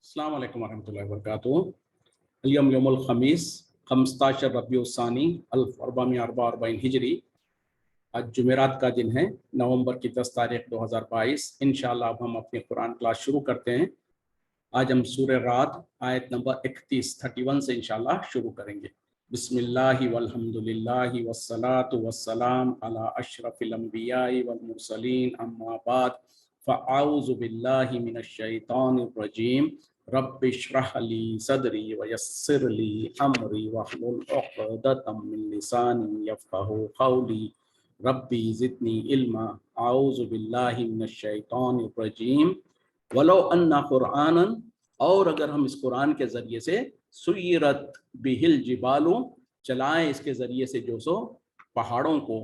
अस्सलाम वालेकुम वरहमतुल्लाहि वबरकातुहू। अल-यौम यौमुल खमीस 15 रबीउल सानी 1444 हिजरी। आज जुमेरात का दिन है, नवंबर की 10 तारीख 2022। इंशाअल्लाह अब हम अपनी कुरान क्लास शुरू करते हैं। आज हम सूरह रात आयत नंबर 31 से इंशाअल्लाह शुरू करेंगे। बिस्मिल्लाहि वल्हम्दुलिल्लाहि वस्सलातु वस्सलाम अला अशरफिल अंबियाई वल मुरसलीन अम्मा बाद फ़अऊज़ु बिल्लाहि मिनश शैतानिर रजीम। रब्बि इश्रह ली सदरी व यस्सिर ली अमरी वहलुल उक़दतम मिन लिसानी यफ़क़हू क़ौली रब्बी ज़िदनी इल्मा। अऊज़ु बिल्लाहि मिनश शैतानिर रजीम। वलो अन्ना कुरआनन, और अगर हम इस कुरान के ज़रिए से सुय्यरत बिहिल जिबालु, चलाएं इसके ज़रिए से जो सो पहाड़ों को,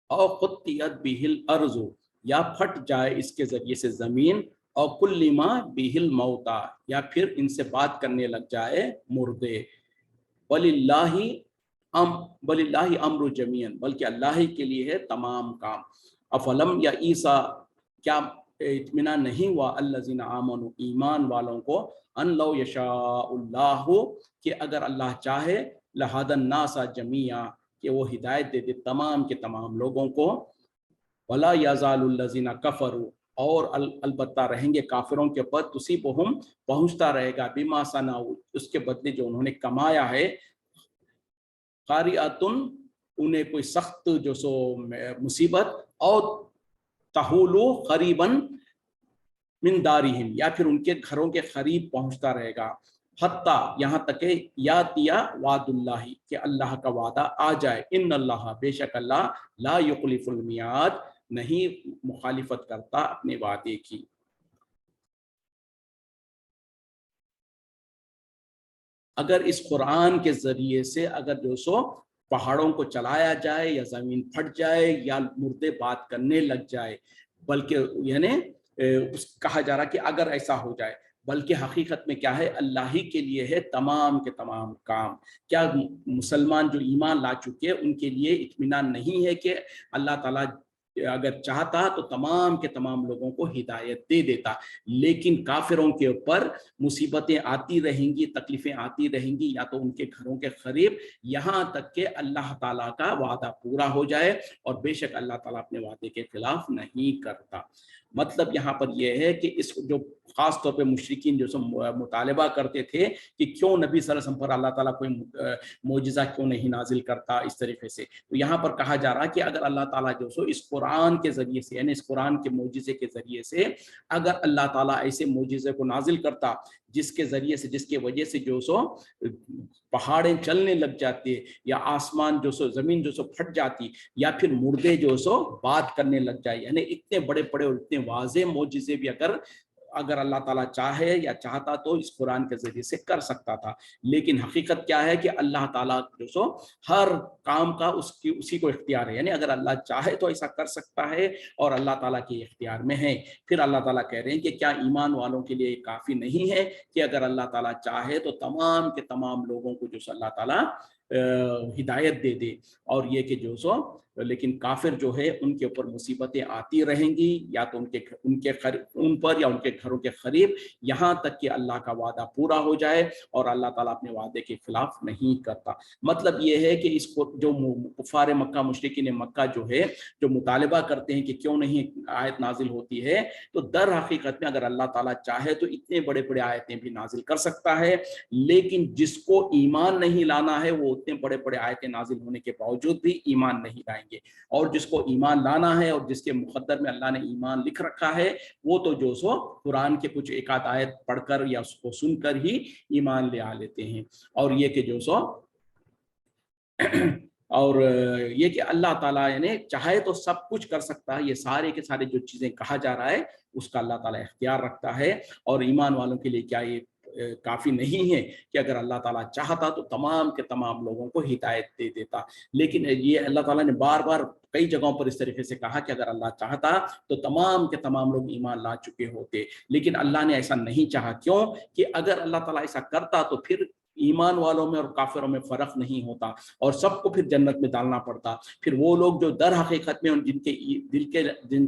और क़ुत्तियत बिहिल अर्ज़ु, या फट जाए इसके ज़रिए से ज़मीन, और कुल्लिमा बिहिल मौता, या फिर इनसे बात करने लग जाए मुर्दे। वलिल्लाहि अम्रु जमीअन, बल्कि अल्लाह ही के लिए है तमाम काम। अफलम या ईसा, क्या इत्मीनान नहीं हुआ अल्लज़ीना आमनु, ईमान वालों को, अन लौ यशाउल्लाहु, कि अगर अल्लाह चाहे, लहदन नासा जमीआ, कि वो हिदायत दे दे तमाम के तमाम लोगों को। वला यज़ालुल्लज़ीना कफ़रू, और अलबत्ता रहेंगे काफिरों के ऊपर, तुसीबुहुम, पहुँचता रहेगा, बिमा सनाउ, उसके बदले जो उन्होंने कमाया है, क़ारिअतुन, उन्हें कोई सख्त जो सो मुसीबत, और तहुलु क़रीबन मिन दारिहिम, या फिर उनके घरों के करीब पहुंचता रहेगा। हत्ता, यहाँ तक के यातिया वादुल्लाही, कि अल्लाह का वादा आ जाए। इन्नल्लाह, बेशक अल्लाह, ला युखलिफुल मियाद, नहीं मुखालिफत करता अपने वादे की। अगर इस कुरान के ज़रिए से अगर जो सो पहाड़ों को चलाया जाए, या ज़मीन फट जाए, या मुर्दे बात करने लग जाए, बल्कि यानी कहा जा रहा कि अगर ऐसा हो जाए, बल्कि हकीकत में क्या है, अल्लाह ही के लिए है तमाम के तमाम काम। क्या मुसलमान जो ईमान ला चुके हैं उनके लिए इत्मीनान नहीं है कि अल्लाह ताला अगर चाहता तो तमाम के तमाम लोगों को हिदायत दे देता, लेकिन काफिरों के ऊपर मुसीबतें आती रहेंगी, तकलीफें आती रहेंगी, या तो उनके घरों के करीब, यहाँ तक कि अल्लाह ताला का वादा पूरा हो जाए। और बेशक अल्लाह ताला अपने वादे के खिलाफ नहीं करता। मतलब यहाँ पर यह है कि इस जो खास तौर पे मुशरिकीन जो सो मुतालबा करते थे कि क्यों नबी सल्लल्लाहु अलैहि वसल्लम पर अल्लाह ताला कोई मोजिज़ा क्यों नहीं नाजिल करता इस तरीके से, तो यहाँ पर कहा जा रहा है कि अगर अल्लाह ताला जो सो इस कुरान के ज़रिए से, यानी इस कुरान के मोजिज़े के ज़रिए से, अगर अल्लाह ताला ऐसे मोजिज़े को नाजिल करता जिसके ज़रिए से, जिसके वजह से जो सो पहाड़ें चलने लग जाती, या आसमान जो सो, ज़मीन जो सो फट जाती, या फिर मुर्दे जो सो बात करने लग जाए, यानी इतने बड़े बड़े और इतने वाज़े मोजिज़े भी अगर अल्लाह ताला चाहे या चाहता तो इस कुरान के ज़रिए से कर सकता था। लेकिन हकीकत क्या है कि अल्लाह ताला जो सो हर काम का उसी को इख्तियार है, यानी अगर अल्लाह चाहे तो ऐसा कर सकता है, और अल्लाह ताला के इख्तियार में है। फिर अल्लाह ताला कह रहे हैं कि क्या ईमान वालों के लिए काफ़ी नहीं है कि अगर अल्लाह ताला चाहे तो तमाम के तमाम लोगों को जो सो अल्लाह ताला हिदायत दे दे। और ये कि जो सो, लेकिन काफिर जो है उनके ऊपर मुसीबतें आती रहेंगी, या तो उन पर या उनके घरों के करीब, यहाँ तक कि अल्लाह का वादा पूरा हो जाए, और अल्लाह ताला अपने वादे के खिलाफ नहीं करता। मतलब ये है कि इसको जो कुफार मक्का, मुशरिकीन मक्का जो है, जो मुतालबा करते हैं कि क्यों नहीं आयत नाजिल होती है, तो दर हकीकत में अगर अल्लाह ताला चाहे तो इतने बड़े बड़े आयतें भी नाजिल कर सकता है, लेकिन जिसको ईमान नहीं लाना है वो उतने बड़े बड़े आयतें नाजिल होने के बावजूद भी ईमान नहीं लाएंगे। और जिसको ईमान लाना है और जिसके मुक़द्दर में अल्लाह ने ईमान लिख रखा है, वो तो जो सो कुरान के कुछ एक आध आयत पढ़कर या उसको सुनकर ही ईमान ले आ लेते हैं। और ये कि जो सो और ये कि अल्लाह ताला यानी चाहे तो सब कुछ कर सकता है। ये सारे के सारे जो चीज़ें कहा जा रहा है उसका अल्लाह ताला इख्तियार रखता है। और ईमान वालों के लिए क्या ये काफ़ी नहीं है कि अगर अल्लाह ताला चाहता तो तमाम के तमाम लोगों को हिदायत दे देता। लेकिन ये अल्लाह ताला ने बार बार कई जगहों पर इस तरीके से कहा कि अगर अल्लाह चाहता तो तमाम के तमाम लोग ईमान ला चुके होते, लेकिन अल्लाह ने ऐसा नहीं चाहा। क्यों? कि अगर अल्लाह ताला ऐसा करता तो फिर ایمان والوں میں اور کافروں میں فرق نہیں ہوتا اور سب کو پھر جنت میں ڈالنا پڑتا. پھر وہ لوگ جو در حقیقت میں جن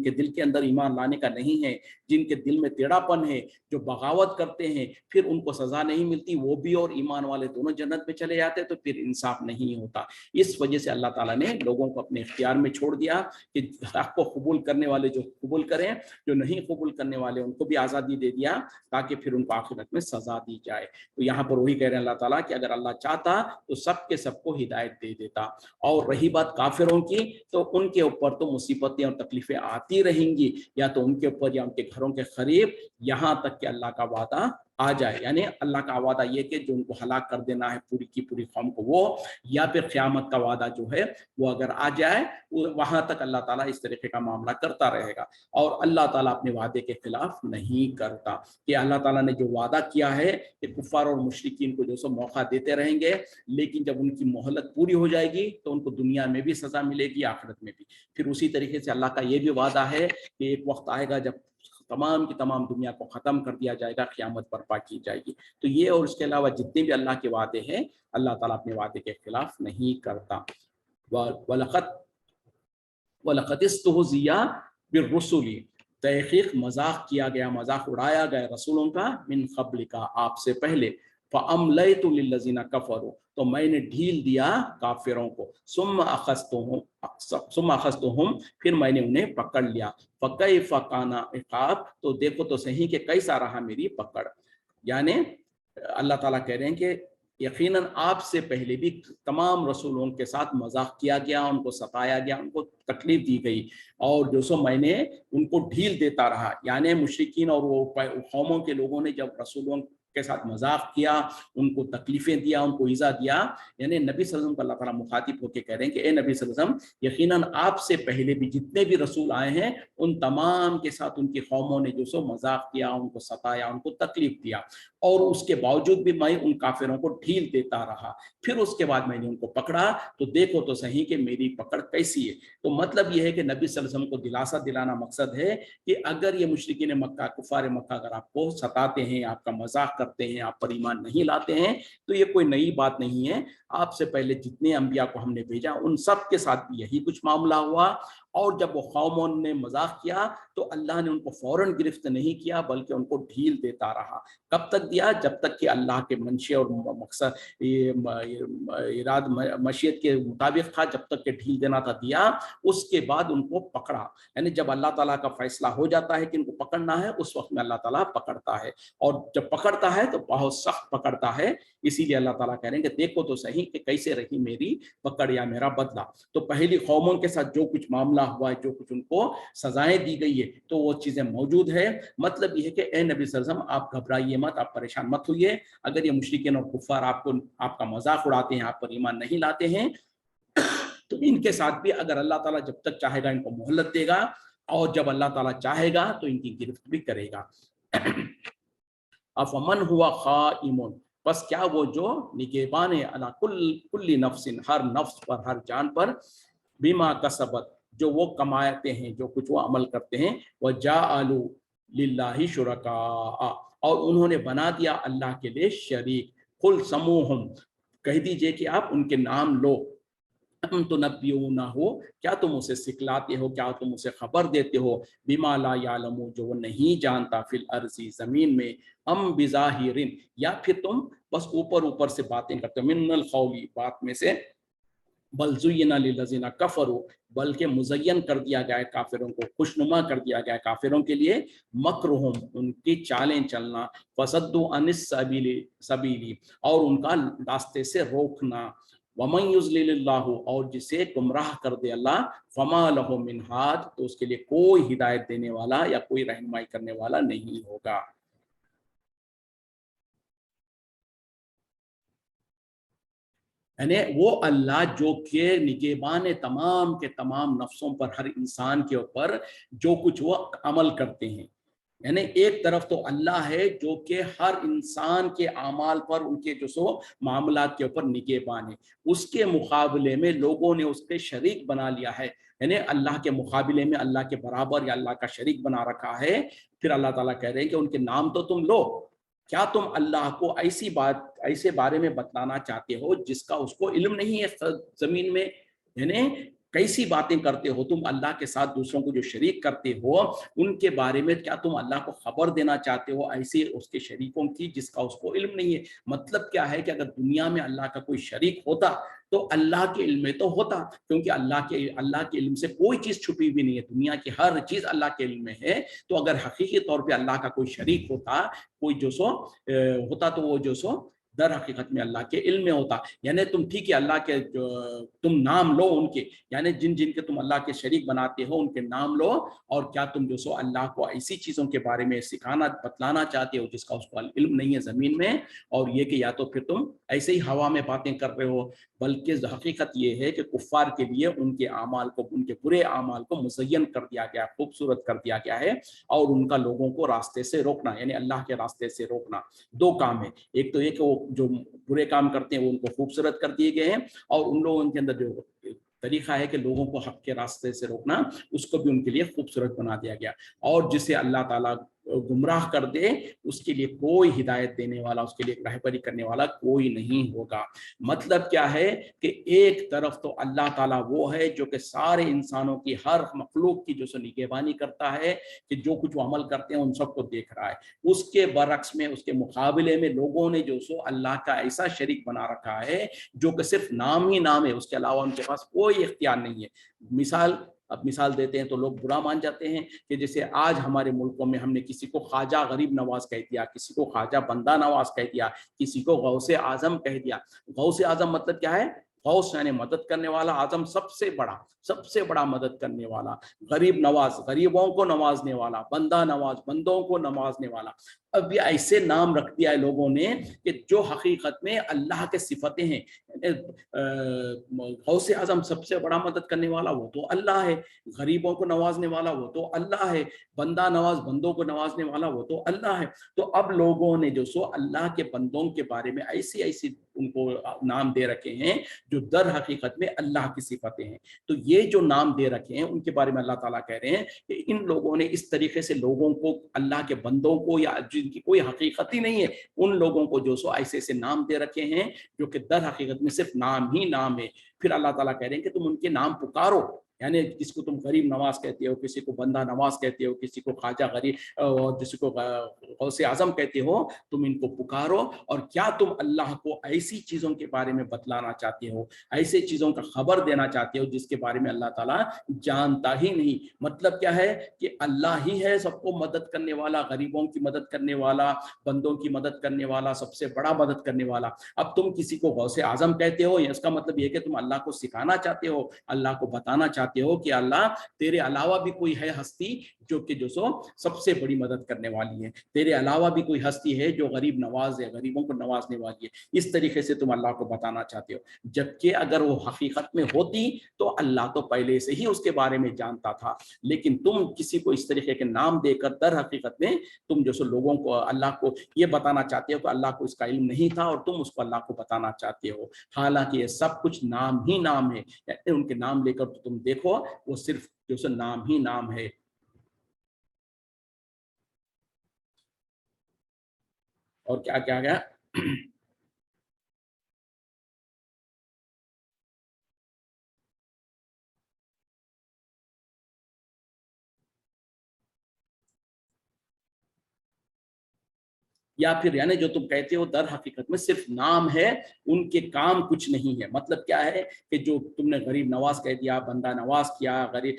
کے دل کے اندر ایمان لانے کا نہیں ہے, جن کے دل میں ٹیڑھا پن ہے, جو بغاوت کرتے ہیں, پھر ان کو سزا نہیں ملتی, وہ بھی اور ایمان والے دونوں جنت میں چلے جاتے, تو پھر انصاف نہیں ہوتا. اس وجہ سے اللہ تعالیٰ نے لوگوں کو اپنے اختیار میں چھوڑ دیا کہ حق کو قبول کرنے والے جو قبول کریں, جو نہیں قبول کرنے والے ان کو بھی آزادی دے دیا تاکہ پھر ان کو آخرت میں سزا دی جائے. تو یہاں پر وہی کہہ رہے ہیں اللہ تعالیٰ کہ اگر اللہ چاہتا تو سب کے سب کو ہدایت دے دیتا. اور رہی بات کافروں کی, تو ان کے اوپر تو مصیبتیں اور تکلیفیں آتی رہیں گی, یا تو ان کے اوپر یا ان کے گھروں کے قریب, یہاں تک کہ اللہ کا وعدہ آ جائے. یعنی اللہ کا وعدہ یہ کہ جو ان کو ہلاک کر دینا ہے پوری کی پوری قوم کو, وہ یا پھر قیامت کا وعدہ جو ہے وہ اگر آ جائے, وہاں تک اللہ تعالیٰ اس طریقے کا معاملہ کرتا رہے گا. اور اللہ تعالیٰ اپنے وعدے کے خلاف نہیں کرتا, کہ اللہ تعالیٰ نے جو وعدہ کیا ہے کہ کفار اور مشرکین کو جو سو موقع دیتے رہیں گے, لیکن جب ان کی مہلت پوری ہو جائے گی تو ان کو دنیا میں بھی سزا ملے گی, آخرت میں بھی. پھر اسی طریقے سے اللہ کا یہ بھی وعدہ ہے کہ ایک وقت آئے گا جب تمام کی تمام دنیا کو ختم کر دیا جائے گا, قیامت برپا کی جائے گی. تو یہ اور اس کے علاوہ جتنے بھی اللہ کے وعدے ہیں, اللہ تعالیٰ اپنے وعدے کے خلاف نہیں کرتا. وَلَقَدِ اسْتُهْزِئَ بِالرُّسُلِ, تحقیق مذاق کیا گیا, مذاق اڑایا گیا رسولوں کا, من قبل کا, آپ سے پہلے. فَأَمْلَيْتُ لِلَّذِينَ كَفَرُوا, تو میں نے ڈھیل دیا کافروں کو. ثُمَّ أَخَذْتُهُمْ, پھر میں نے انہیں پکڑ لیا. فَكَيْفَ كَانَ عِقَابِ, تو دیکھو تو صحیح کہ کیسا رہا میری پکڑ. یعنی اللہ تعالیٰ کہہ رہے ہیں کہ یقیناً آپ سے پہلے بھی تمام رسولوں کے ساتھ مذاق کیا گیا, ان کو ستایا گیا, ان کو تکلیف دی گئی, اور جو سو میں نے ان کو ڈھیل دیتا رہا. یعنی مشرکین اور وہ قوموں کے لوگوں نے جب رسولوں کے ساتھ مذاق کیا, ان کو تکلیفیں دیا, ان کو ایذا دیا, یعنی نبی صلی اللہ علیہ وسلم کو اللہ تعالیٰ مخاطب ہو کے کہہ رہے ہیں کہ اے نبی صلی اللہ علیہ وسلم, یقیناً آپ سے پہلے بھی جتنے بھی رسول آئے ہیں ان تمام کے ساتھ ان کی قوموں نے جو سو مذاق کیا, ان کو ستایا, ان کو تکلیف دیا, اور اس کے باوجود بھی میں ان کافروں کو ڈھیل دیتا رہا. پھر اس کے بعد میں نے ان کو پکڑا, تو دیکھو تو صحیح کہ میری پکڑ کیسی ہے. تو مطلب یہ ہے کہ نبی صلی اللہ علیہ وسلم کو دلاسا دلانا مقصد ہے کہ اگر یہ مشرکین مکہ, کفار مکہ اگر آپ کو ستاتے ہیں, آپ کا مذاق کرتے ہیں, آپ پر ایمان نہیں لاتے ہیں, تو یہ کوئی نئی بات نہیں ہے. آپ سے پہلے جتنے انبیاء کو ہم نے بھیجا ان سب کے ساتھ بھی یہی کچھ معاملہ ہوا. اور جب وہ قوموں نے مذاق کیا تو اللہ نے ان کو فوراً گرفت نہیں کیا, بلکہ ان کو ڈھیل دیتا رہا. کب تک دیا؟ جب تک کہ اللہ کے منشے اور مقصد اراد مشیت کے مطابق تھا, جب تک کہ ڈھیل دینا تھا دیا. اس کے بعد ان کو پکڑا. یعنی جب اللہ تعالیٰ کا فیصلہ ہو جاتا ہے کہ ان کو پکڑنا ہے, اس وقت میں اللہ تعالیٰ پکڑتا ہے, اور جب پکڑتا ہے تو بہت سخت پکڑتا ہے. اسی لیے اللہ تعالیٰ کہہ رہے ہیں کہ دیکھو تو صحیح کہ کیسے رہی میری پکڑ یا میرا بدلہ. تو پہلی قوموں کے ساتھ جو کچھ معاملہ ہوا ہے, جو کچھ ان کو سزائیں دی گئی ہے, تو وہ چیزیں موجود ہے. مطلب یہ ہے کہ اے نبی صلی اللہ علیہ وسلم, آپ گھبرائیے مت, آپ پریشان مت ہوئیے. اگر یہ مشرکین اور کفار آپ کا مذاق اڑاتے ہیں, آپ پر ایمان نہیں لاتے ہیں, تو ان کے ساتھ بھی اگر اللہ تعالیٰ جب تک چاہے گا ان کو مہلت دے گا, اور جب اللہ تعالیٰ چاہے گا تو ان کی گرفت بھی کرے گا. افمن ہوا خائم, بس کیا وہ جو نگہبان ہے, علی کل نفس, ہر نفس پر, ہر جان پر, بما کسبت, جو وہ کماتے ہیں, جو کچھ وہ عمل کرتے ہیں, وجعلوا للہ شرکاء, اور انہوں نے بنا دیا اللہ کے لیے شریک. قل سموہم, کہہ دیجئے کہ آپ ان کے نام لو. ام تنبئونہ, کیا تم اسے سکھلاتے ہو, کیا تم اسے خبر دیتے ہو, بما لا یعلم, جو وہ نہیں جانتا, فی الارض, زمین میں, ام بظاہر, یا پھر تم بس اوپر سے باتیں کرتے ہو, من القول, بات میں سے, بل زین للذین کفروا, بلکہ مزین کر دیا گیا ہے کافروں کو, خوشنما کر دیا گیا ہے کافروں کے لیے, مکرہم, ان کی چالیں چلنا, فصدوا عن السبیل, اور ان کا راستے سے روکنا, ومن یضلل اللہ, اور جسے گمراہ کر دے اللہ, فما لہ من ہاد, تو اس کے لیے کوئی ہدایت دینے والا یا کوئی رہنمائی کرنے والا نہیں ہوگا. یعنی وہ اللہ جو کہ نگہبان تمام کے تمام نفسوں پر, ہر انسان کے اوپر جو کچھ وہ عمل کرتے ہیں. یعنی ایک طرف تو اللہ ہے جو کہ ہر انسان کے اعمال پر, ان کے جو سو معاملات کے اوپر نگہبان ہے. اس کے مقابلے میں لوگوں نے اس کے شریک بنا لیا ہے, یعنی اللہ کے مقابلے میں اللہ کے برابر یا اللہ کا شریک بنا رکھا ہے. پھر اللہ تعالیٰ کہہ رہے ہیں کہ ان کے نام تو تم لو, क्या तुम अल्लाह को ऐसे बारे में बतलाना चाहते हो जिसका उसको इल्म नहीं है जमीन में, यानी कैसी बातें करते हो तुम अल्लाह के साथ दूसरों को जो शरीक करते हो उनके बारे में, क्या तुम अल्लाह को खबर देना चाहते हो ऐसे उसके शरीकों की जिसका उसको इल्म नहीं है। मतलब क्या है कि अगर दुनिया में अल्लाह का कोई शरीक होता तो अल्लाह के इल्म में तो होता, क्योंकि अल्लाह के इल्म से कोई चीज छुपी भी नहीं है, दुनिया की हर चीज अल्लाह के इल्म में है। तो अगर हकीकी तौर पे अल्लाह का कोई शरीक होता, कोई जो सो होता, तो वो जो सो दर हकीकत में अल्लाह के इल्म में होता। यानी तुम ठीक है अल्लाह के तुम नाम लो उनके, यानी जिन जिन के तुम अल्लाह के शरीक बनाते हो उनके नाम लो, और क्या तुम जो सो अल्लाह को ऐसी चीजों के बारे में सिखाना बतलाना चाहते हो जिसका उसको इल्म नहीं है जमीन में, और ये कि या तो फिर तुम ऐसे ही हवा में बातें कर रहे हो, बल्कि हकीकत ये है कि कुफ्फार के लिए उनके आमाल को, उनके बुरे आमाल को मुज़य्यन कर दिया गया, खूबसूरत कर दिया गया है, और उनका लोगों को रास्ते से रोकना, यानी अल्लाह के रास्ते से रोकना। दो काम है, एक तो ये कि वो जो बुरे काम करते हैं वो उनको खूबसूरत कर दिए गए हैं, और उन लोगों के अंदर जो तरीका है कि लोगों को हक के रास्ते से रोकना, उसको भी उनके लिए खूबसूरत बना दिया गया। और जिसे अल्लाह ताला गुमराह कर दे उसके लिए कोई हिदायत देने वाला, उसके लिए रहबरी करने वाला कोई नहीं होगा। मतलब क्या है कि एक तरफ तो अल्लाह ताला वो है जो कि सारे इंसानों की, हर मखलूक की जो सो निगहबानी करता है कि जो कुछ वो अमल करते हैं उन सबको देख रहा है। उसके बरक्स में, उसके मुकाबले में लोगों ने जो सो अल्लाह का ऐसा शरीक बना रखा है जो कि सिर्फ नाम ही नाम है, उसके अलावा उनके पास कोई इख्तियार नहीं है। मिसाल देते हैं तो लोग बुरा मान जाते हैं कि जैसे आज हमारे मुल्कों में हमने किसी को ख्वाजा गरीब नवाज कह दिया, किसी को ख्वाजा बंदा नवाज कह दिया, किसी को गौसे आजम कह दिया। गौसे आजम मतलब क्या है? गौस यानी मदद करने वाला, आजम सबसे बड़ा मदद करने वाला, गरीब नवाज गरीबों को नवाजने वाला, बंदा नवाज बंदों को नवाजने वाला। अब ये ऐसे नाम रख दिया है लोगों ने कि जो हकीकत में अल्लाह के सिफतें हैं। गौसे आजम सबसे बड़ा मदद करने वाला वो तो अल्लाह है, गरीबों को नवाजने वाला वो तो अल्लाह है, बंदा नवाज बंदों को नवाजने वाला वो तो अल्लाह है। तो अब लोगों ने जो सो अल्लाह के बंदों के बारे में ऐसी ऐसी उनको नाम दे रखे हैं जो दर हकीकत में अल्लाह की सिफतें हैं। तो ये जो नाम दे रखे हैं उनके बारे में अल्लाह ताला कह रहे हैं कि इन लोगों ने इस तरीके से लोगों को, अल्लाह के बंदों को, या जिनकी कोई हकीकत ही नहीं है, उन लोगों को जो सो ऐसे ऐसे नाम दे रखे हैं जो कि दर हकीकत में सिर्फ नाम ही नाम है। फिर अल्लाह ताला कह रहे हैं कि तुम उनके नाम पुकारो, यानी किसी को तुम गरीब नवाज कहते हो, किसी को बंदा नवाज कहते हो, किसी को ख्वाजा गरीब और किसी को गौसे आजम कहते हो, तुम इनको पुकारो। और क्या तुम अल्लाह को ऐसी चीजों के बारे में बतलाना चाहते हो, ऐसे चीजों का खबर देना चाहते हो जिसके बारे में अल्लाह ताला जानता ही नहीं। मतलब क्या है कि अल्लाह ही है सबको मदद करने वाला, गरीबों की मदद करने वाला, बंदों की मदद करने वाला, सबसे बड़ा मदद करने वाला। अब तुम किसी को गौसे आजम कहते हो, इसका मतलब यह कि तुम अल्लाह को सिखाना चाहते हो, अल्लाह को बताना चाहते हो कि अल्लाह तेरे अलावा भी कोई है हस्ती जो कि जो सो सबसे बड़ी मदद करने वाली है, तेरे अलावा भी कोई हस्ती है जो गरीब नवाज है, गरीबों को नवाजने वाली है। इस तरीके से तुम अल्लाह को बताना चाहते हो, जबकि अगर वो हकीकत में होती तो अल्लाह तो पहले से ही उसके बारे में जानता था। लेकिन तुम किसी को इस तरीके के नाम देकर दर हकीकत में तुम जो सो लोगों को, अल्लाह को ये बताना चाहते हो कि अल्लाह को इसका इल्म नहीं था, और तुम उसको अल्लाह को बताना चाहते हो। हालांकि ये सब कुछ नाम ही नाम है, उनके नाम लेकर तो तुम देखो वो सिर्फ जो सो नाम ही नाम है। और क्या क्या गया? या फिर यानी जो तुम कहते हो दर हकीकत में सिर्फ नाम है, उनके काम कुछ नहीं है। मतलब क्या है कि जो तुमने गरीब नवाज कह दिया, बंदा नवाज किया, गरीब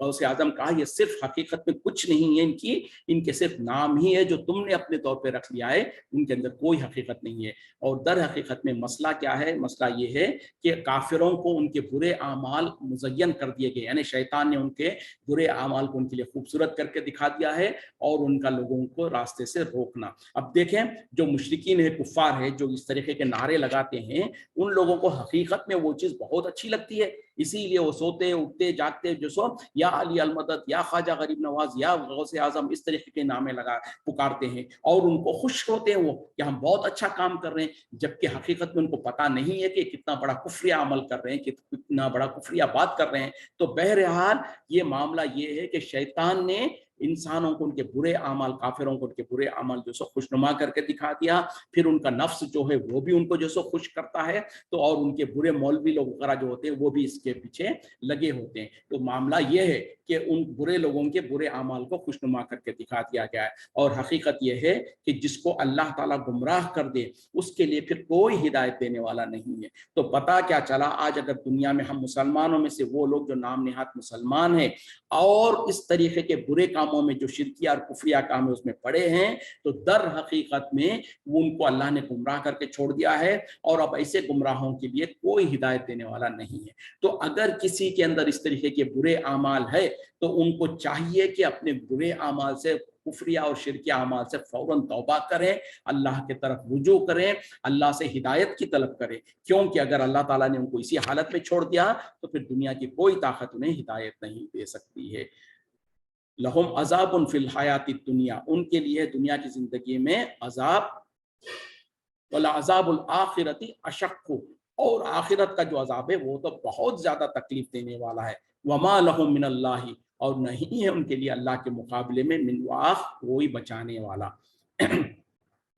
गौसे आजम कहा, ये सिर्फ हकीकत में कुछ नहीं है इनकी, इनके सिर्फ नाम ही है जो तुमने अपने तौर पे रख लिया है, उनके अंदर कोई हकीकत नहीं है। और दर हकीकत में मसला क्या है? मसला ये है कि काफिरों को उनके बुरे आमाल मुज़य्यन कर दिए गए, यानी शैतान ने उनके बुरे आमाल को उनके लिए खूबसूरत करके दिखा दिया है, और उनका लोगों को रास्ते से रोकना। अब देखें, जो मुशरिकीन है, कुफ्फार है, जो इस तरीके के नारे लगाते हैं, उन लोगों को हकीकत में वो चीज़ बहुत अच्छी लगती है, इसीलिए वो सोते उठते जागते जो सो या अली अल मदद, या ख्वाजा गरीब नवाज, या गौसे आजम, इस तरीके के नामे लगा पुकारते हैं, और उनको खुश होते हैं वो कि हम बहुत अच्छा काम कर रहे हैं, जबकि हकीकत में उनको पता नहीं है कि कितना बड़ा कुफ्रिया अमल कर रहे हैं, कितना बड़ा कुफ्रिया बात कर रहे हैं। तो बहरहाल ये मामला ये है कि शैतान ने इंसानों को उनके बुरे अमाल, काफिरों को उनके बुरे अमाल जो सो खुशनुमा करके दिखा दिया, फिर उनका नफ्स जो है वो भी उनको जो सो खुश करता है, तो और उनके बुरे मौलवी लोग वगैरह जो होते हैं वो भी इसके पीछे लगे होते हैं। तो मामला ये है कि उन बुरे लोगों के बुरे अमाल को खुशनुमा करके दिखा दिया गया है। और हकीकत यह है कि जिसको अल्लाह ताला गुमराह कर दे उसके लिए फिर कोई हिदायत देने वाला नहीं है। तो पता क्या चला, आज अगर दुनिया में हम मुसलमानों में से वो लोग जो नाम निहात मुसलमान हैं और इस तरीके के बुरे कामों में जो शिरकिया और कुफरिया काम है उसमें पड़े हैं, तो दर हकीकत में वो उनको अल्लाह ने गुमराह करके छोड़ दिया है और अब ऐसे गुमराहों के लिए कोई हिदायत देने वाला नहीं है। तो अगर किसी के अंदर इस तरीके के बुरे अमाल है तो उनको चाहिए कि अपने बुरे अमाल से, कुफरिया और शिरकिया अमाल से फौरन तौबा करें, अल्लाह के तरफ रुजू करें, अल्लाह से हिदायत की तलब करें, क्योंकि अगर अल्लाह ताला ने उनको इसी हालत में छोड़ दिया तो फिर दुनिया की कोई ताकत उन्हें हिदायत नहीं दे सकती है। लहुम अज़ाबुन फिल हयाति दुनिया, उनके लिए दुनिया की जिंदगी में अजाब, वला अज़ाबुल आखिरती अशक्कु, और आखिरत का जो अजाब है वो तो बहुत ज्यादा तकलीफ देने वाला है। वमा लहुम मिनल्लाहि, और नहीं है उनके लिए अल्लाह के मुकाबले में मिन वाक़, कोई बचाने वाला।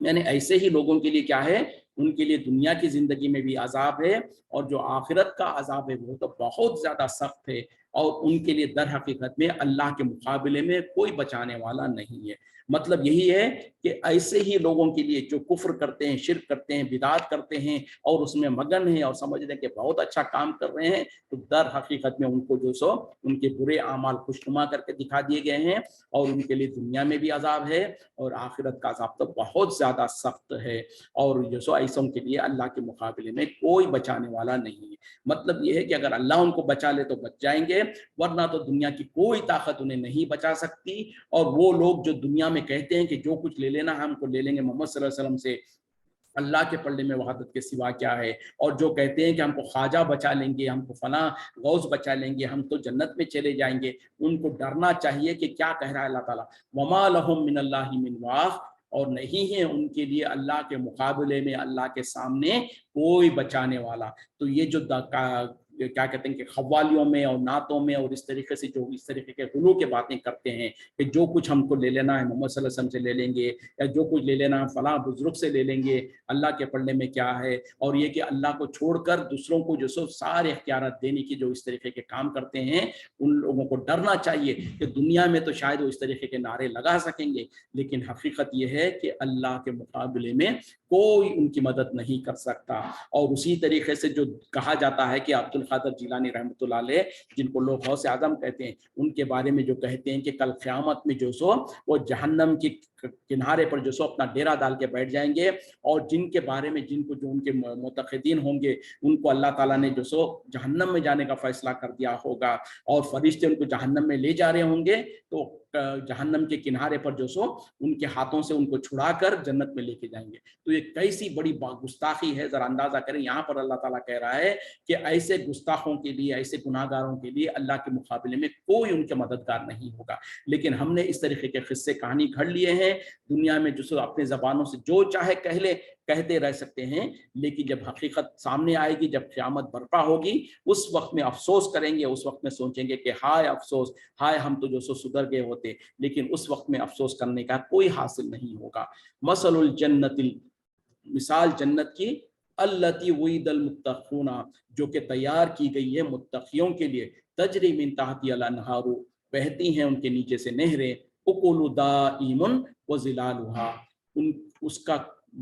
यानी ऐसे ही लोगों के लिए क्या है, उनके लिए दुनिया की जिंदगी में भी अजाब है और जो आखिरत का अजाब है वो तो बहुत ज्यादा सख्त है, और उनके लिए दर हकीकत में अल्लाह के मुकाबले में कोई बचाने वाला नहीं है। मतलब यही है कि ऐसे ही लोगों के लिए जो कुफ्र करते हैं, शिर्क करते हैं, बिदात करते हैं और उसमें मगन हैं और समझ रहे हैं कि बहुत अच्छा काम कर रहे हैं, तो दर हकीकत में उनको जो सो उनके बुरे आमाल खुशनुमा करके दिखा दिए गए हैं और उनके लिए दुनिया में भी अजाब है और आखिरत का अजाब तो बहुत ज्यादा सख्त है, और जो सो ऐसों के लिए अल्लाह के मुकाबले में कोई बचाने वाला नहीं है। मतलब यह है कि अगर अल्लाह उनको बचा ले तो बच जाएंगे, वरना तो दुनिया की कोई ताकत उन्हें नहीं बचा सकती। और वो लोग जो दुनिया में कहते हैं कि जो कुछ ले लेना हमको ले लेंगे मोहम्मद सल्लल्लाहु अलैहि वसल्लम से, अल्लाह के पल्ले में वहादत के सिवा क्या है, और जो कहते हैं कि हमको ख्वाजा बचा लेंगे, हमको फला गौस बचा लेंगे, हम तो जन्नत में चले जाएंगे, उनको डरना चाहिए कि क्या कह रहा है अल्लाह ताला, वमा लहुम मिनल्लाहि मिन वाक़, और नहीं है उनके लिए अल्लाह के मुकाबले में, अल्लाह के सामने कोई बचाने वाला। तो ये जो क्या कहते हैं कि खवालियों में और नातों में और इस तरीके से जो इस तरीके के गुलू के बातें करते हैं कि जो कुछ हमको ले लेना है मोहम्मद सल्लल्लाहु अलैहि वसल्लम से ले लेंगे, या जो कुछ ले लेना है फलां बुजुर्ग से ले लेंगे, अल्लाह के पढ़ने में क्या है, और ये कि अल्लाह को छोड़कर दूसरों को जो सो सारे इख्तियारात देने की जो इस तरीके के काम करते हैं, उन लोगों को डरना चाहिए कि दुनिया में तो शायद वो इस तरीके के नारे लगा सकेंगे, लेकिन हकीकत ये है कि अल्लाह के मुकाबले में कोई उनकी मदद नहीं कर सकता। और उसी तरीके से जो कहा जाता है कि अब्दुल कादिर जिलानी रहमतुल्लाह अलैह, जिनको लोग गौस आजम कहते हैं, उनके बारे में जो कहते हैं कि कल क़यामत में जो सो वो जहन्नम के किनारे पर जो सो अपना डेरा डाल के बैठ जाएंगे, और जिनके बारे में जिनको जो उनके मुतक़िदीन होंगे उनको अल्लाह ताला ने जो सो जहन्नम में जाने का फैसला कर दिया होगा, और फरिश्ते उनको जहन्नम में ले जा रहे होंगे, तो जहन्नम के किनारे पर जो सो उनके हाथों से उनको छुड़ाकर जन्नत में लेके जाएंगे। तो ये कैसी बड़ी गुस्ताखी है, जरा अंदाजा करें। यहाँ पर अल्लाह ताला कह रहा है कि ऐसे गुस्ताखों के लिए, ऐसे गुनाहगारों के लिए अल्लाह के मुकाबले में कोई उनके मददगार नहीं होगा। लेकिन हमने इस तरीके के किस्से कहानी घड़ लिए हैं दुनिया में, जो सो अपने जबानों से जो चाहे कहते रह सकते हैं, लेकिन जब हकीकत सामने आएगी, जब क़यामत बर्पा होगी, उस वक्त में अफसोस करेंगे, उस वक्त में सोचेंगे कि हाय अफसोस, हाय हम तो जो सो सुधर गए होते, लेकिन उस वक्त में अफसोस करने का कोई हासिल नहीं होगा। मसलुल जन्नतिल, मिसाल जन्नत की, अल्लती वुइदल मुत्तक़ूना, जो कि तैयार की गई है मुत्तक़ियों के लिए, तजरी मिन तहती अल अनहारू, बहती हैं उनके नीचे से नहरें, उकुलु दाइमुन व ज़िलालुहा, उन उसका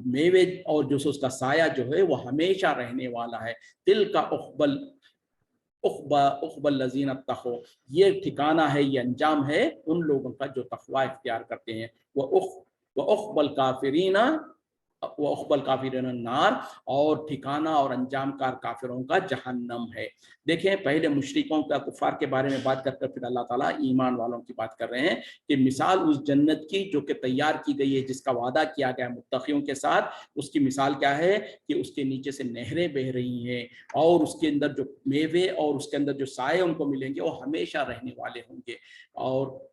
मेवे और जो उसका साया जो है वो हमेशा रहने वाला है। तिल का उक़बल लज़ीना तक़ौ, ये ठिकाना है, ये अंजाम है उन लोगों का जो तक़वा इख्तियार करते हैं। व उक़बल काफ़िरीना वो उक़बल काफ़िरीन नार, और ठिकाना और अंजामकार काफिरों का जहन्नम है। देखें, पहले मुशरिकों का, कुफार के बारे में बात करकर फिर अल्लाह ताला ईमान वालों की बात कर रहे हैं कि मिसाल उस जन्नत की जो कि तैयार की गई है, जिसका वादा किया गया मुत्तक़ियों के साथ, उसकी मिसाल क्या है कि उसके नीचे से नहरें बह रही हैं, और उसके अंदर जो मेवे और उसके अंदर जो साए उनको मिलेंगे वो हमेशा रहने वाले होंगे। और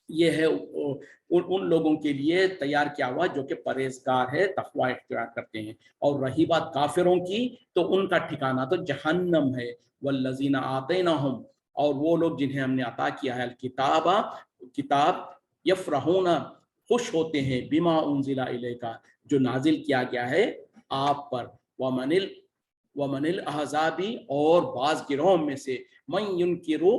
ये है उन लोगों के लिए तैयार किया हुआ जो कि परहेजगार है, तक़वा इख्तियार करते हैं। और रही बात काफिरों की, तो उनका ठिकाना तो जहन्नम है। वल्लज़ीना आतैनाहुम, और वो लोग जिन्हें हमने अता किया है किताब, यफरहूना खुश होते हैं, बिमा उनजिला इलैका जो नाजिल किया गया है आप पर, वमनिल अहज़ाबी और बाज़ गिरोह में से मन युनकिरु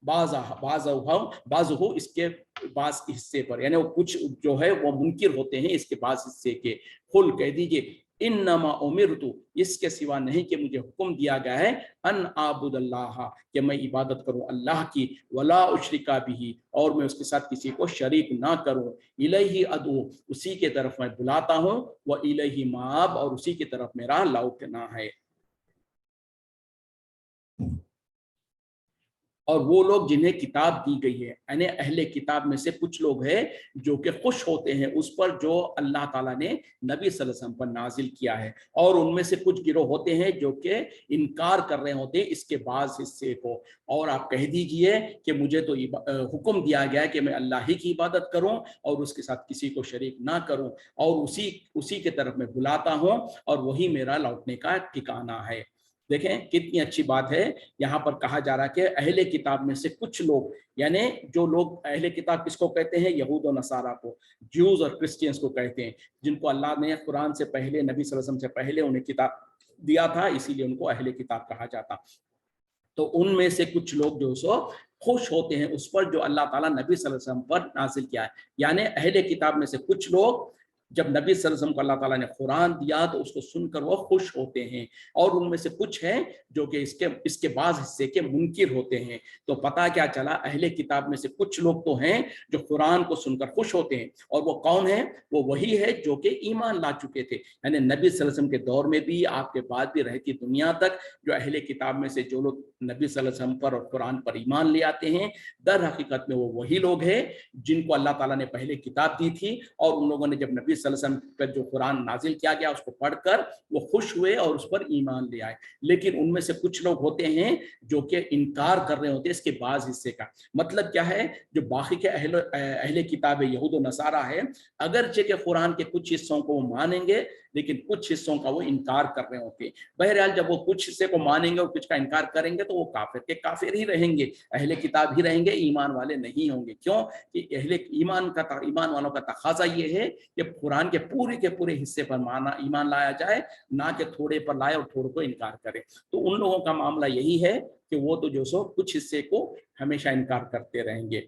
बाज़हु इसके बाज़ हिस्से पर, यानी वो कुछ जो है वो मुनकिर होते हैं इसके बाज़ हिस्से के। कुल कह दीजिए इन्नमा उमिरतु इसके सिवा नहीं कि मुझे हुक्म दिया गया है अन आबुदल्लाह कि मैं इबादत करूं अल्लाह की, वला उशरिका बिही और मैं उसके साथ किसी को शरीक ना करूं, इलैहि अदू उसी के तरफ मैं बुलाता हूं, व इलैहि माब और उसी की तरफ मेरा लौटना है। और वो लोग जिन्हें किताब दी गई है, यानी अहले किताब में से कुछ लोग हैं जो कि खुश होते हैं उस पर जो अल्लाह ताला ने नबी सल्लल्लाहु अलैहि वसल्लम पर नाजिल किया है, और उनमें से कुछ गिरोह होते हैं जो कि इनकार कर रहे होते हैं इसके बाज़ हिस्से को। और आप कह दीजिए कि मुझे तो हुक्म दिया गया है कि मैं अल्लाह ही की इबादत करूं और उसके साथ किसी को शरीक ना करूं, और उसी के तरफ मैं बुलाता हूं और वही मेरा लौटने का ठिकाना है। देखें कितनी अच्छी बात है, यहाँ पर कहा जा रहा है कि अहले किताब में से कुछ लोग, यानी जो लोग अहले किताब किसको कहते हैं, यहूद और नसारा को, ज्यूज और क्रिश्चियंस को कहते हैं, जिनको अल्लाह ने कुरान से पहले नबी सल्लल्लाहु अलैहि वसल्लम से पहले उन्हें किताब दिया था, इसीलिए उनको अहले किताब कहा जाता। तो उनमें से कुछ लोग जो सो खुश होते हैं उस पर जो अल्लाह ताला नबी सल्लल्लाहु अलैहि वसल्लम पर नाजिल किया है। यानी अहले किताब में से कुछ लोग जब नबी सल्लल्लाहु अलैहि वसल्लम को अल्लाह ताला ने कुरान दिया तो उसको सुनकर वो खुश होते हैं, और उनमें से कुछ हैं जो कि इसके बाज़ हिस्से के मुनकिर होते हैं। तो पता क्या चला, अहले किताब में से कुछ लोग तो हैं जो कुरान को सुनकर खुश होते हैं, और वो कौन है, वो वही है जो कि ईमान ला चुके थे, यानी नबी सल्लल्लाहु अलैहि वसल्लम के दौर में भी, आपके बाद भी, रहती दुनिया तक जो अहले किताब में से जो लोग नबी सल्लल्लाहु अलैहि वसल्लम पर और कुरान पर ईमान ले आते हैं, दर हकीकत में वो वही लोग हैं जिनको अल्लाह ताला ने पहले किताब दी थी, और उन लोगों ने जब नबी सल्लल्लाहु अलैहि वसल्लम पर जो कुरान नाजिल किया गया उसको पढ़कर वो खुश हुए और उस पर ईमान ले आए। लेकिन उनमें से कुछ लोग होते हैं जो कि इनकार कर रहे होते हैं इसके बाज़ हिस्से का। मतलब क्या है, जो बाकी के अहले किताब यहूद और नसारा है, अगरचे के कुरान के कुछ हिस्सों को वो मानेंगे लेकिन कुछ हिस्सों का वो इनकार कर रहे होते हैं। बहरहाल जब वो कुछ हिस्से को मानेंगे और कुछ का इनकार करेंगे तो वो काफिर के काफिर ही रहेंगे, अहले किताब ही रहेंगे, ईमान वाले नहीं होंगे। क्यों कि अहले ईमान वालों का तकाजा ये है कि कुरान के पूरे हिस्से पर ईमान लाया जाए, ना कि थोड़े पर लाए और थोड़े को इनकार करे। तो उन लोगों का मामला यही है कि वो तो जो सो कुछ हिस्से को हमेशा इनकार करते रहेंगे।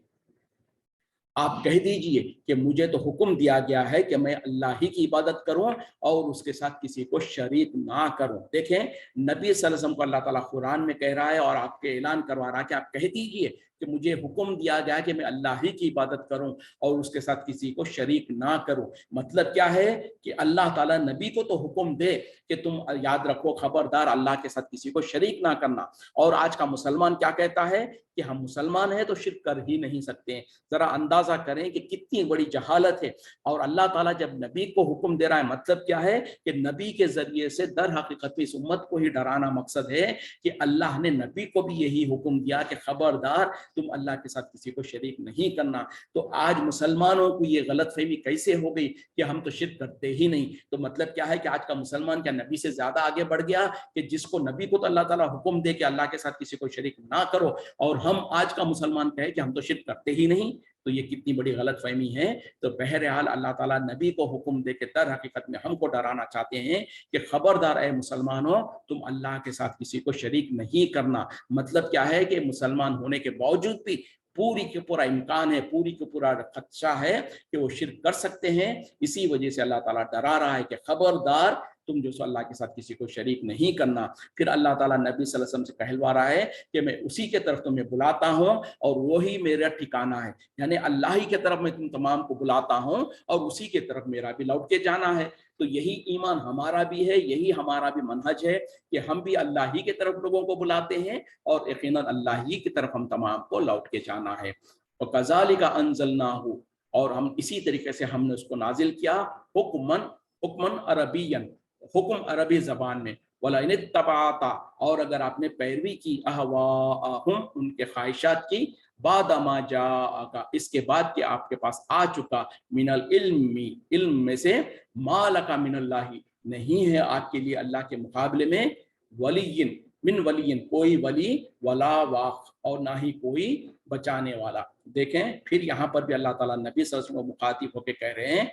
आप कह दीजिए कि मुझे तो हुक्म दिया गया है कि मैं अल्लाह ही की इबादत करूं और उसके साथ किसी को शरीक ना करूं। देखें नबी सल्लल्लाहु अलैहि वसल्लम को अल्लाह ताला कुरान में कह रहा है और आपके ऐलान करवा रहा है कि आप कह दीजिए कि मुझे हुक्म दिया गया है कि मैं अल्लाह ही की इबादत करूं और उसके साथ किसी को शरीक ना करूं। मतलब क्या है कि अल्लाह ताला नबी को तो हुक्म दे कि तुम याद रखो, खबरदार अल्लाह के साथ किसी को शरीक ना करना, और आज का मुसलमान क्या कहता है कि हम मुसलमान हैं तो शिर्क कर ही नहीं सकते। जरा अंदाजा करें कि कितनी बड़ी जहालत है। और अल्लाह ताला जब नबी को हुक्म दे रहा है, मतलब क्या है कि नबी के जरिए से दर हकीकत इस उम्मत को ही डराना मकसद है कि अल्लाह ने नबी को भी यही हुक्म दिया कि खबरदार तुम अल्लाह के साथ किसी को शरीक नहीं करना। तो आज मुसलमानों को ये गलत फहमी कैसे हो गई कि हम तो शिर्क करते ही नहीं। तो मतलब क्या है कि आज का मुसलमान क्या नबी से ज्यादा आगे बढ़ गया कि जिसको नबी को तो अल्लाह ताला हुक्म दे कि अल्लाह के साथ किसी को शरीक ना करो, और हम आज का मुसलमान कहे कि हम तो शिर्क करते ही नहीं। तो ये कितनी बड़ी गलत फहमी है। तो बहरहाल अल्लाह ताला नबी को हुक्म दे के दर हकीकत में हमको डराना चाहते हैं कि खबरदार ए मुसलमानों, तुम अल्लाह के साथ किसी को शरीक नहीं करना। मतलब क्या है कि मुसलमान होने के बावजूद भी पूरी के पूरा इम्कान है, पूरी के पूरा खदशा है कि वो शिर्क कर सकते हैं। इसी वजह से अल्लाह ताला डरा रहा है कि खबरदार तुम जो सो अल्लाह के साथ किसी को शरीक नहीं करना। फिर अल्लाह ताला नबी सल्लल्लाहु अलैहि वसल्लम से कहलवा रहा है कि मैं उसी के तरफ तुम्हें बुलाता हूँ और वही मेरा ठिकाना है, यानी अल्लाह ही के तरफ मैं तुम तमाम को बुलाता हूँ और उसी के तरफ मेरा भी लौट के जाना है। तो यही ईमान हमारा भी है, यही हमारा भी मनहज है कि हम भी अल्लाह ही के तरफ लोगों को बुलाते हैं और यकीनन अल्लाह ही की तरफ हम तमाम को लौट के जाना है। और कज़ालिका अंज़लनाहु, और हम इसी तरीके से हमने उसको नाजिल किया, हुक्मन अरबियन, हुक्म अरबी जबान में, वला इन तबाता, और अगर आपने पैरवी की, अहवाअहुम, उनके ख्वाहिशात की, बादमा जाअका, इसके बाद कि आपके पास आ चुका, मिनल इल्मी, इल्म में से, मालका मिनल्लाही, नहीं है आपके लिए अल्लाह के मुकाबले में, वलियन, मिन वलियन, कोई वली, वला वाक, और ना ही कोई बचाने वाला। देखें फिर यहाँ पर भी अल्लाह ताला नबी सल्लल्लाहु अलैहि वसल्लम को मुखातिब होकर कह रहे हैं,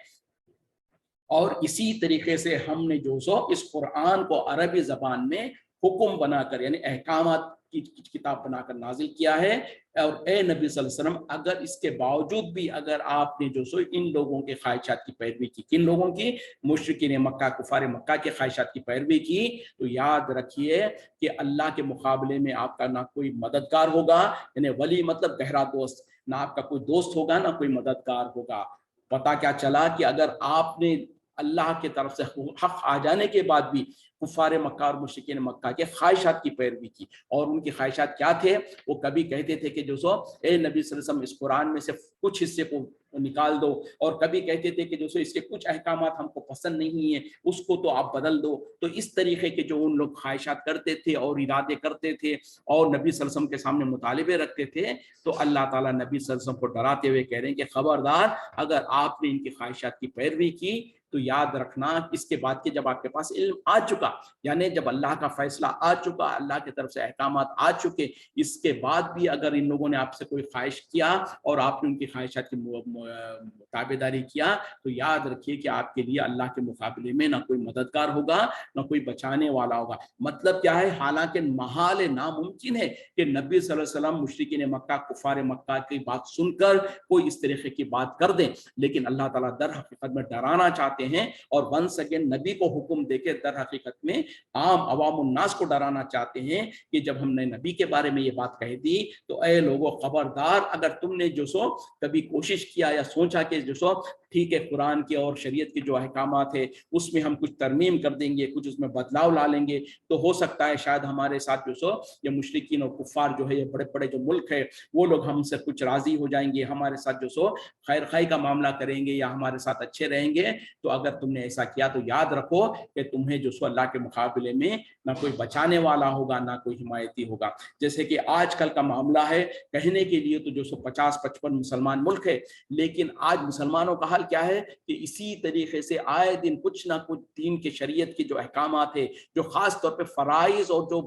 और इसी तरीके से हमने जो सो इस कुरान को अरबी जबान में हुक्म बनाकर यानी अहकामात की किताब बनाकर नाजिल किया है। और ए नबी सल्लल्लाहु अलैहि वसल्लम, अगर इसके बावजूद भी अगर आपने जो सो इन लोगों के ख्वाहिशात की पैरवी की, किन लोगों की? मुशरिकीन मक्का, कुफार मक्का के ख्वाहिशात की पैरवी की, तो याद रखिए कि अल्लाह के मुकाबले में आपका ना कोई मददगार होगा, यानी वली मतलब गहरा दोस्त, ना आपका कोई दोस्त होगा ना कोई मददगार होगा। पता क्या चला कि अगर आपने अल्लाह की तरफ से हक आ जाने के बाद भी कुफार मक्का और मुशरिकीन मक्का के ख्वाहिशात की पैरवी की, और उनकी ख्वाहिशात क्या थे? वो कभी कहते थे कि जो सो ए नबी सल्लल्लाहु अलैहि वसल्लम इस कुरान में से कुछ हिस्से को निकाल दो, और कभी कहते थे कि जो सो इसके कुछ अहकामात हमको पसंद नहीं है, उसको तो आप बदल दो। तो इस तरीके के जो उन लोग ख्वाहिशात करते थे और इरादे करते थे और नबी सल्लल्लाहु अलैहि वसल्लम के सामने मुतालिबे रखते थे, तो अल्लाह ताला नबी सल्लल्लाहु अलैहि वसल्लम को डराते हुए कह रहे हैं कि खबरदार, अगर आपने इनकी ख्वाहिशात की पैरवी की तो याद रखना इसके बाद के जब आपके पास इल्म आ चुका, यानी जब अल्लाह का फैसला आ चुका, अल्लाह की तरफ से अहकामात आ चुके, इसके बाद भी अगर इन लोगों ने आपसे कोई ख्वाहिश किया और आपने उनकी ख्वाहिशात की ताबेदारी किया, तो याद रखिए कि आपके लिए अल्लाह के मुकाबले में ना कोई मददगार होगा ना कोई बचाने वाला होगा। मतलब क्या है? हालांकि महाल नामुमकिन है कि नबी सल्लल्लाहु अलैहि वसल्लम मुशरिकीन मक्का, कुफार मक्का की बात सुनकर कोई इस तरीके की बात कर दें, लेकिन अल्लाह ताला दर हकीकत में डराना चाहते हैं, और वंस अगेन नबी को हुक्म देके दर हकीकत में आम अवामुन नास को डराना चाहते हैं कि जब हमने नबी के बारे में ये बात कह दी तो ए लोगों खबरदार, अगर तुमने जो सो कभी कोशिश किया या सोचा कि जो सो ठीक है कुरान की और शरीयत के जो अहकामात है उसमें हम कुछ तरमीम कर देंगे, कुछ उसमें बदलाव ला लेंगे, तो हो सकता है शायद हमारे साथ जो सो ये मुशरिकीन और कुफार जो है, ये बड़े बड़े जो मुल्क है, वो लोग हमसे कुछ राजी हो जाएंगे, हमारे साथ जो सो खैर खाई का मामला करेंगे या हमारे साथ अच्छे रहेंगे। तो अगर तुमने ऐसा किया तो याद रखो कि तुम्हें जो सो अल्लाह के मुकाबले में ना कोई बचाने वाला होगा ना कोई हिमायती होगा। जैसे कि आजकल का मामला है, कहने के लिए तो जो सो 50-55 मुसलमान मुल्क है, लेकिन आज मुसलमानों का हाल क्या है कि इसी तरीके से आए दिन कुछ ना कुछ दीन के शरीयत के जो अहकामात है, जो खास तौर पे फराइज और जो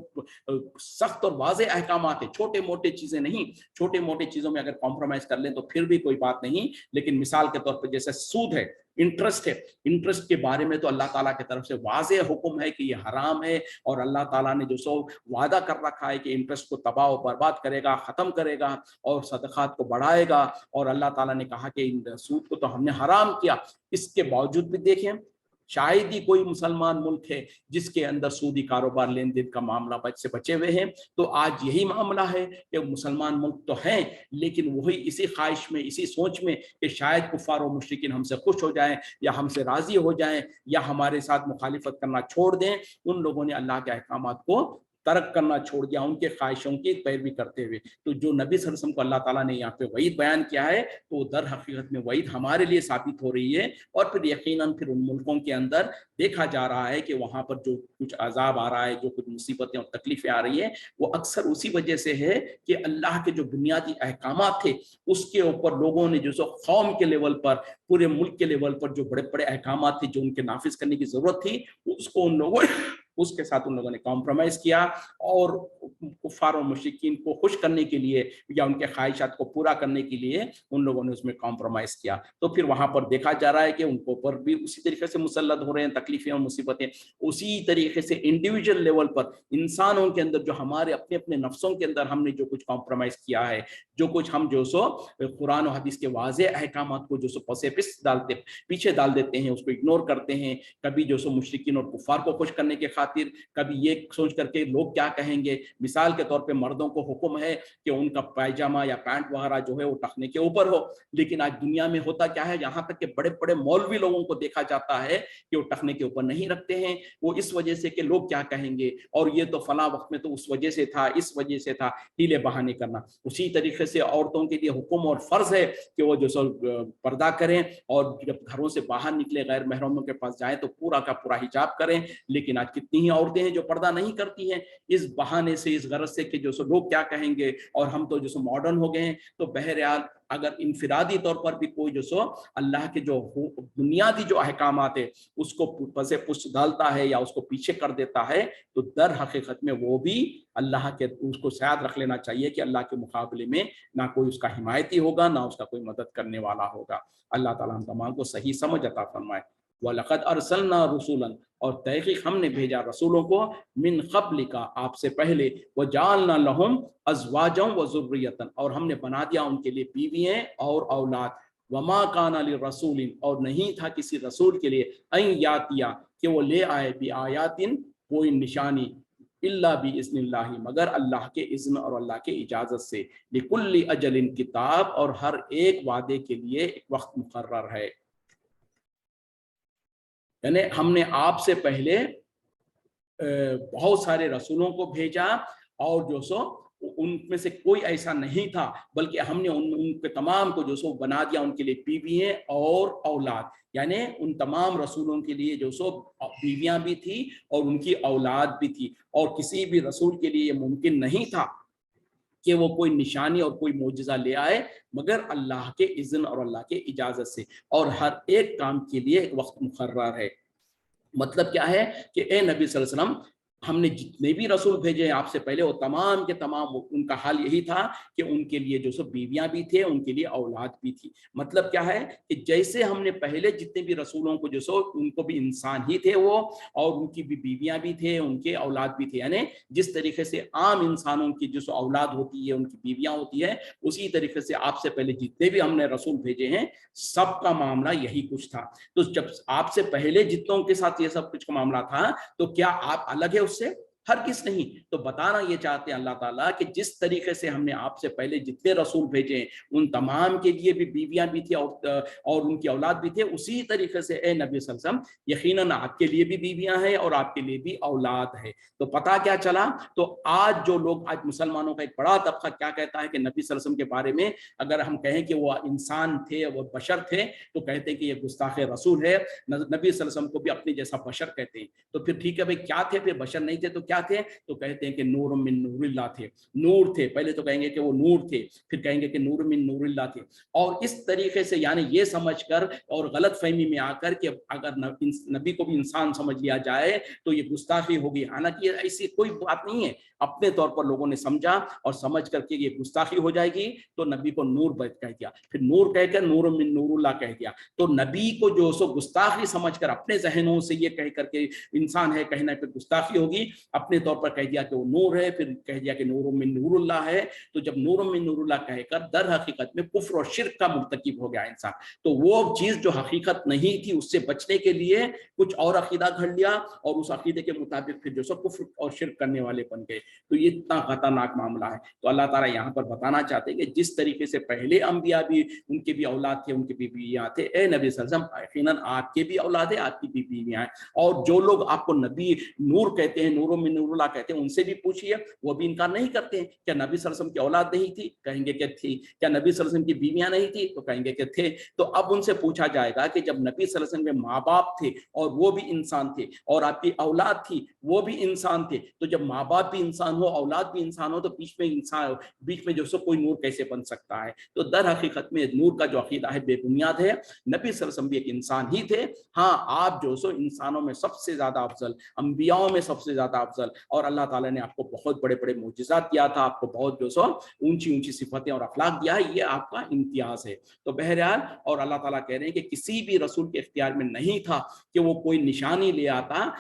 सख्त और वाज़े अहकामात है, छोटे मोटे चीजें नहीं, छोटे मोटे चीजों में अगर कॉम्प्रोमाइज कर लें तो फिर भी कोई बात नहीं, लेकिन मिसाल के तौर पर जैसे सूद है, इंटरेस्ट है, इंटरेस्ट के बारे में तो अल्लाह ताला की तरफ से वाज़े हुक्म है कि ये हराम है, और अल्लाह ताला ने जो सो वादा कर रखा है कि इंटरेस्ट को तबाह और बर्बाद करेगा, खत्म करेगा और सदक़ात को बढ़ाएगा, और अल्लाह ताला ने कहा कि इन सूद को तो हमने हराम किया। इसके बावजूद भी देखें, शायद ही कोई मुसलमान मुल्क है जिसके अंदर सूदी कारोबार लेन देन का मामला से बचे हुए हैं। तो आज यही मामला है कि मुसलमान मुल्क तो हैं, लेकिन वही इसी ख्वाहिश में, इसी सोच में कि शायद कुफार और मुशरिकीन हमसे खुश हो जाएं या हमसे राजी हो जाएं या हमारे साथ मुखालिफत करना छोड़ दें, उन लोगों ने अल्लाह के अहकामात को तर्क करना छोड़ दिया, उनके ख्वाहिशों की पैरवी करते हुए। तो जो नबी सल्लल्लाहु अलैहि वसल्लम को अल्लाह ताला ने यहाँ पे वईद बयान किया है, तो दर हकीकत में वईद हमारे लिए साबित हो रही है। और फिर यकीनन फिर उन मुल्कों के अंदर देखा जा रहा है कि वहाँ पर जो कुछ अजाब आ रहा है, जो कुछ मुसीबतें और तकलीफें आ रही है, वो अक्सर उसी वजह से है कि अल्लाह के जो बुनियादी अहकामात थे उसके ऊपर लोगों ने जो सो कौम के लेवल पर, पूरे मुल्क के लेवल पर जो बड़े बड़े अहकामात थे जो उनके नाफिज करने की जरूरत थी, उसको उन लोगों उसके साथ उन लोगों ने कॉम्प्रोमाइज किया, और कुफार और मुशरिकीन को खुश करने के लिए या उनके ख्वाहिशात को पूरा करने के लिए उन लोगों ने उसमें कॉम्प्रोमाइज किया। तो फिर वहां पर देखा जा रहा है कि उनको ऊपर भी उसी तरीके से मुसल्लत हो रहे हैं तकलीफें और मुसीबतें। उसी तरीके से इंडिविजुअल लेवल पर इंसानों के अंदर जो हमारे अपने अपने नफ्सों के अंदर हमने जो कुछ कॉम्प्रोमाइज किया है, जो कुछ हम जो सो कुरान और हदीस के वाज़े अहकामात को जो सो पसे पिस डालते, पीछे डाल देते हैं, उसको इग्नोर करते हैं, कभी जो सो मुशरिकीन और कुफार को खुश करने के खातिर, कभी ये सोच करके लोग क्या कहेंगे। मिसाल के तौर पे मर्दों को हुक्म है कि उनका पायजामा या पैंट वगैरह जो है वो टखने के ऊपर हो, लेकिन आज दुनिया में होता क्या है, यहाँ तक कि बड़े बड़े मौलवी लोगों को देखा जाता है कि वो टखने के ऊपर नहीं रखते हैं, वो इस वजह से कि लोग क्या कहेंगे, और ये तो फला वक्त में तो उस वजह से था, इस वजह से था, हीले बहाने करना। उसी तरीके से औरतों के लिए हुक्म और फर्ज है कि वो जो सो पर्दा करें, और जब घरों से बाहर निकले गैर महरमों के पास जाए तो पूरा का पूरा हिजाब करें, लेकिन आज कितनी कितनी ही औरतें हैं जो पर्दा नहीं करती हैं, इस बहाने से, इस गरज से कि जो सो लोग क्या कहेंगे और हम तो जो सो मॉडर्न हो गए हैं। तो बहरहाल अगर इनफिरादी तौर पर भी कोई जो सो अल्लाह के जो बुनियादी जो अहकामात है उसको पसे पुष्ट डालता है या उसको पीछे कर देता है, तो दर हकीकत में वो भी अल्लाह के, उसको याद रख लेना चाहिए कि अल्लाह के मुकाबले में ना कोई उसका हिमायती होगा, ना उसका कोई मदद करने वाला होगा। अल्लाह ताला हम तमाम को सही समझ अता फरमाए। वलक़द अरसलना रसूलन, और तहक़ीक़ हमने भेजा रसूलों को, मिन क़ब्लिका, आपसे पहले, वजअलना लहुम अज़वाजन व ज़ुर्रियतन, और हमने बना दिया उनके लिए बीवियाँ और औलाद। वमा काना लिरसूलिन, और नहीं था किसी रसूल के लिए, अन यातिया, कि वो ले आए, बि आयातिन, कोई निशानी, इल्ला बि इज़्निल्लाहि, मगर अल्लाह के इज़्न और अल्लाह के इजाज़त से, लिकुल्लि अजलिन किताब, और हर एक वादे के लिए एक वक्त मुकर्रर है। यानी हमने आपसे पहले बहुत सारे रसूलों को भेजा, और जो सो उनमें से कोई ऐसा नहीं था, बल्कि हमने उनके तमाम को जो सो बना दिया उनके लिए बीवियाँ और औलाद। यानी उन तमाम रसूलों के लिए जो सो बीवियां भी थी और उनकी औलाद भी थी, और किसी भी रसूल के लिए ये मुमकिन नहीं था कि वो कोई निशानी और कोई मोजिज़ा ले आए, मगर अल्लाह के इज़्न और अल्लाह के इजाज़त से, और हर एक काम के लिए एक वक्त मुकर्रर है। मतलब क्या है कि ए नबी सल्लल्लाहु अलैहि वसल्लम, हमने जितने भी रसूल भेजे हैं आपसे पहले, वो तमाम के तमाम उनका हाल यही था कि उनके लिए जो सो बीवियां भी थे, उनके लिए औलाद भी थी। मतलब क्या है कि जैसे हमने पहले जितने भी रसूलों को जो सो, उनको भी इंसान ही थे वो, और उनकी भी बीवियां भी थे, उनके औलाद भी थे। यानी जिस तरीके से आम इंसानों की जो सो औलाद होती है, उनकी बीवियां होती है, उसी तरीके से आपसे पहले जितने भी हमने रसूल भेजे हैं, सबका मामला यही कुछ था। तो जब आपसे पहले जितनों के साथ ये सब कुछ का मामला था, तो क्या आप अलग है उससे? हर किस नहीं। तो बताना ये चाहते हैं अल्लाह ताला कि जिस तरीके से हमने आपसे पहले जितने रसूल भेजे हैं, उन तमाम के लिए भी बीवियां भी थी और उनकी औलाद भी थे, उसी तरीके से ए नबी सल्लल्लाहु अलैहि वसल्लम, यकीनन आपके लिए भी बीवियां हैं और आपके लिए भी औलाद है। तो पता क्या चला? तो आज जो लोग, आज मुसलमानों का एक बड़ा तबका क्या कहता है कि नबी सल्लल्लाहु अलैहि वसल्लम के बारे में अगर हम कहें कि वो इंसान थे, वो बशर थे, तो कहते हैं कि ये गुस्ताख रसूल है। नबी सल्लल्लाहु अलैहि वसल्लम को भी अपने जैसा बशर कहते हैं। तो फिर ठीक है भाई, क्या थे फिर? बशर नहीं थे तो क्या थे? तो कहते हैं कि नूर मिन नूरिल्लाह थे, नूर थे। पहले तो कहेंगे कि वो नूर थे, फिर कहेंगे कि नूर मिन नूरिल्लाह थे। और इस तरीके से, यानी ये समझकर और गलत फहमी में आकर कि अगर नबी को भी इंसान समझ लिया जाए तो ये गुस्ताखी होगी। हालांकि ऐसी कोई बात नहीं है, अपने तौर पर लोगों ने समझा और समझ करके ये गुस्ताखी हो जाएगी, तो नबी को नूर कह दिया, फिर नूर कहकर नूर मिन नूरुल्लाह कह दिया। तो नबी को जो सो गुस्ताखी समझकर अपने जहनों से ये कह करके इंसान है कहना पे गुस्ताखी होगी, अपने तौर पर कह दिया कि वो नूर है, फिर कह दिया कि नूर मिन नूरुल्लाह है। तो जब नूर मिन नूरुल्लाह कहकर दर हकीकत में कुफ्र और शिर्क का मुर्तकिब हो गया इंसान। तो वो चीज जो हकीकत नहीं थी, उससे बचने के लिए कुछ और अकीदा घड़ लिया, और उस अकीदे के मुताबिक फिर जो सो कुफ्र और शिर्क करने वाले बन गए। तो ये इतना खतरनाक मामला है। तो अल्लाह ताला यहाँ पर बताना चाहते हैं कि जिस तरीके से पहले अंबिया भी, उनके भी औलाद थे, उनके भी बीवियां थे, ए नबी सल्लल्लाहु अलैहि वसल्लम, यकीनन आपके भी औलाद है, आपकी भी बीवियां हैं। और जो लोग आपको नबी नूर कहते हैं, नूर मिन नूरुल्लाह कहते हैं, उनसे भी पूछिए, वो भी इनकार नहीं करते हैं। क्या नबी सल्लल्लाहु अलैहि वसल्लम की औलाद नहीं थी? कहेंगे कि थी। क्या नबी सल्लल्लाहु अलैहि वसल्लम की बीवियां नहीं थी? तो कहेंगे कि थे। तो अब उनसे पूछा जाएगा कि जब नबी सल्लल्लाहु अलैहि वसल्लम के माँ बाप थे और वो भी इंसान थे, और आपकी औलाद थी वो भी इंसान थे, तो जब माँ बाप भी इंसान हो, औलाद भी इंसान हो, तो बीच में जो सो कोई नूर कैसे बन सकता है? तो दर हकीकत में नूर का जो अकीदा है बेबुनियाद है। नबी सल्लल्लाहु अलैहि वसल्लम भी एक इंसान ही थे। हाँ, आप जो सो इंसानों में सबसे ज्यादा अफजल, अंबियाओं में सबसे ज्यादा अफजल, और अल्लाह ताला ने आपको बहुत बड़े बड़े मोजिज़ात दिया था, आपको बहुत जो सो ऊंची ऊंची सिफतें और अखलाक दिया है, ये आपका इम्तियाज है। तो बहरहाल, और अल्लाह ताला कह रहे हैं कि किसी भी रसूल के इख्तियार में नहीं था कि वो कोई निशानी ले आता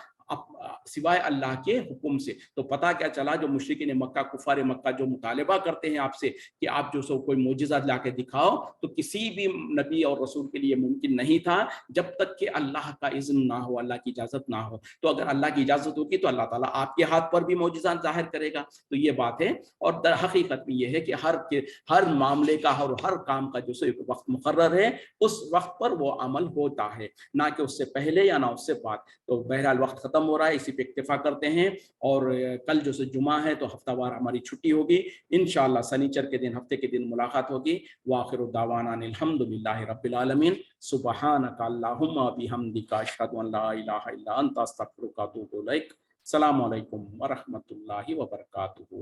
सिवाय अल्लाह के हुक्म से। तो पता क्या चला? जो मुशरिकीन मक्का, कुफार मक्का जो मुतालिबा करते हैं आपसे कि आप जो सो कोई मोजिज़ा ला के दिखाओ, तो किसी भी नबी और रसूल के लिए मुमकिन नहीं था जब तक कि अल्लाह का इज़्न ना हो, अल्लाह की इजाज़त ना हो। तो अगर अल्लाह की इजाज़त होगी तो अल्लाह ताला आपके हाथ पर भी मोजिज़ा जाहिर करेगा। तो ये बात है। और दर हकीकत में ये है कि हर मामले का, हर काम का जो सो एक वक्त मुकर्रर है, उस वक्त पर वो अमल होता है, ना कि उससे पहले या ना उससे बाद। तो बहरहाल वक्त खत्म हो रहा है, इसी पे इक्तिफा करते हैं। और कल जो से जुमा है तो हफ्तावार हमारी छुट्टी होगी। इंशाअल्लाह शनिचर के दिन, हफ्ते के दिन मुलाकात होगी। वाखिरु दावाना अल्हम्दुलिल्लाहि रब्बिल आलमीन। सुब्हानका अल्लाहुम्मा बिहम्दिका अशहदु अन ला इलाहा इल्ला अंता अस्तगफिरुका व अतूबु इलैक। السلام علیکم ورحمۃ اللہ وبرکاتہ.